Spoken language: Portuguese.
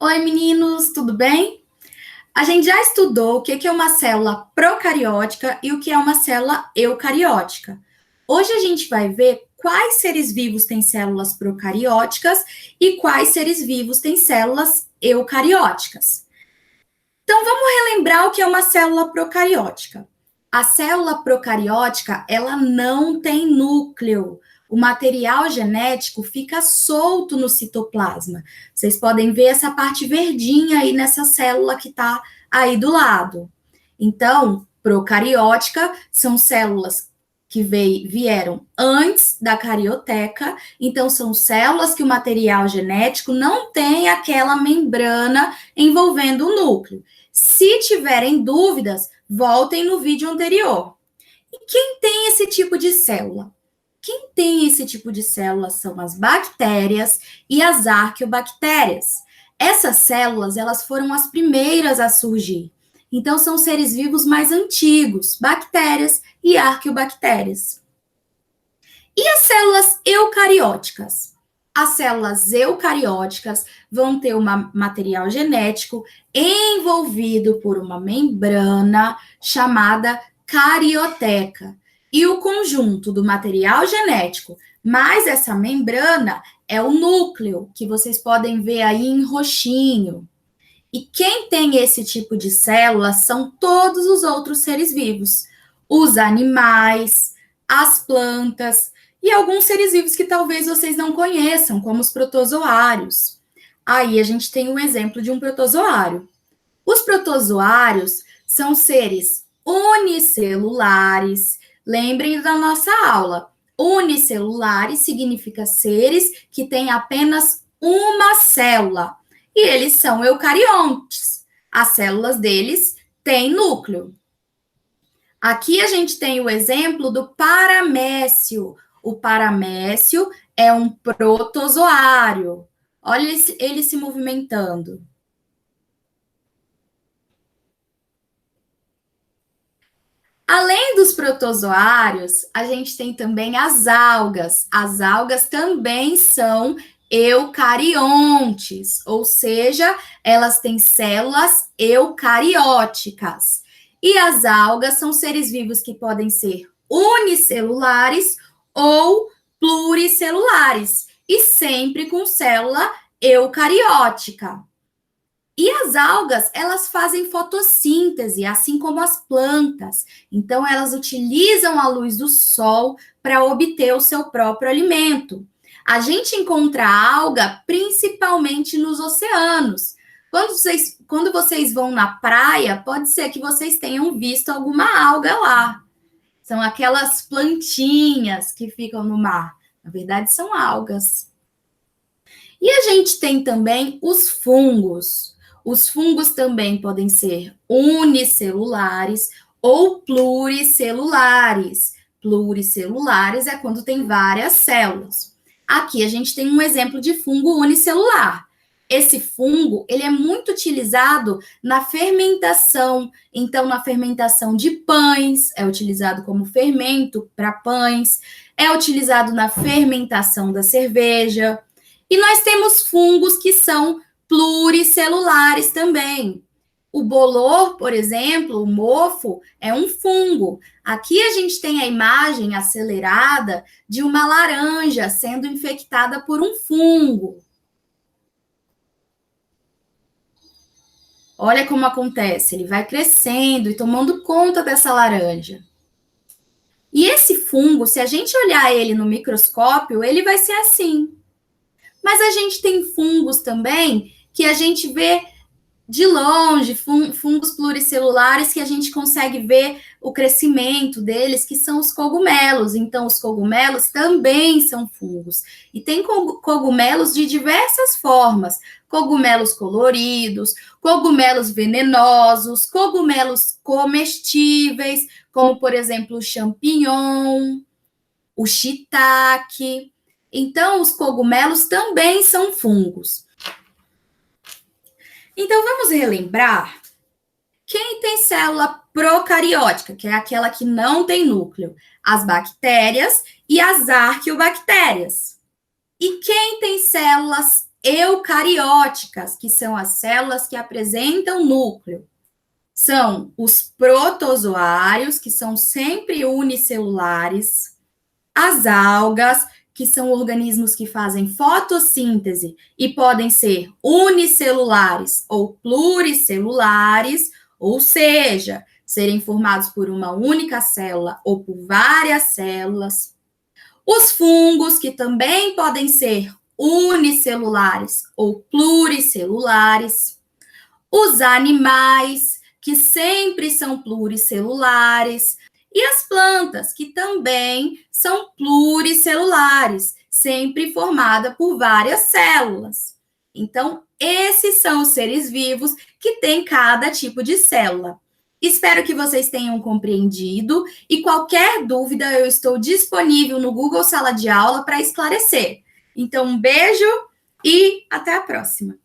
Oi, meninos, tudo bem? A gente já estudou o que é uma célula procariótica e o que é uma célula eucariótica. Hoje a gente vai ver quais seres vivos têm células procarióticas e quais seres vivos têm células eucarióticas. Então, vamos relembrar o que é uma célula procariótica. A célula procariótica, ela não tem núcleo. O material genético fica solto no citoplasma. Vocês podem ver essa parte verdinha aí nessa célula que está aí do lado. Então, procariótica são células que vieram antes da carioteca, então são células que o material genético não tem aquela membrana envolvendo o núcleo. Se tiverem dúvidas, voltem no vídeo anterior. E quem tem esse tipo de célula? Quem tem esse tipo de célula são as bactérias e as arqueobactérias. Essas células, elas foram as primeiras a surgir. Então, são seres vivos mais antigos, bactérias e arqueobactérias. E as células eucarióticas? As células eucarióticas vão ter um material genético envolvido por uma membrana chamada carioteca. E o conjunto do material genético mais essa membrana é o núcleo, que vocês podem ver aí em roxinho. E quem tem esse tipo de célula são todos os outros seres vivos. Os animais, as plantas e alguns seres vivos que talvez vocês não conheçam, como os protozoários. Aí a gente tem um exemplo de um protozoário. Os protozoários são seres unicelulares. Lembrem da nossa aula. Unicelulares significa seres que têm apenas uma célula. E eles são eucariontes. As células deles têm núcleo. Aqui a gente tem o exemplo do paramécio. O paramécio é um protozoário. Olha ele se movimentando. Além dos protozoários, a gente tem também as algas. As algas também são eucariontes, ou seja, elas têm células eucarióticas. E as algas são seres vivos que podem ser unicelulares ou pluricelulares, e sempre com célula eucariótica. E as algas, elas fazem fotossíntese, assim como as plantas. Então, elas utilizam a luz do sol para obter o seu próprio alimento. A gente encontra alga principalmente nos oceanos. Quando vocês vão na praia, pode ser que vocês tenham visto alguma alga lá. São aquelas plantinhas que ficam no mar. Na verdade, são algas. E a gente tem também os fungos. Os fungos também podem ser unicelulares ou pluricelulares. Pluricelulares é quando tem várias células. Aqui a gente tem um exemplo de fungo unicelular. Esse fungo, ele é muito utilizado na fermentação. Então, na fermentação de pães, é utilizado como fermento para pães, é utilizado na fermentação da cerveja. E nós temos fungos que são pluricelulares também. O bolor, por exemplo, o mofo, é um fungo. Aqui a gente tem a imagem acelerada de uma laranja sendo infectada por um fungo. Olha como acontece, ele vai crescendo e tomando conta dessa laranja. E esse fungo, se a gente olhar ele no microscópio, ele vai ser assim. Mas a gente tem fungos também que a gente vê de longe, fungos pluricelulares que a gente consegue ver o crescimento deles, que são os cogumelos. Então, os cogumelos também são fungos. E tem cogumelos de diversas formas. Cogumelos coloridos, cogumelos venenosos, cogumelos comestíveis, como, por exemplo, o champignon, o shiitake. Então, os cogumelos também são fungos. Então, vamos relembrar quem tem célula procariótica, que é aquela que não tem núcleo, as bactérias e as arqueobactérias. E quem tem células eucarióticas, que são as células que apresentam núcleo. São os protozoários, que são sempre unicelulares, as algas, que são organismos que fazem fotossíntese e podem ser unicelulares ou pluricelulares, ou seja, serem formados por uma única célula ou por várias células. Os fungos, que também podem ser unicelulares ou pluricelulares. Os animais, que sempre são pluricelulares. E as plantas, que também são pluricelulares, sempre formada por várias células. Então, esses são os seres vivos que têm cada tipo de célula. Espero que vocês tenham compreendido e qualquer dúvida eu estou disponível no Google Sala de Aula para esclarecer. Então, um beijo e até a próxima.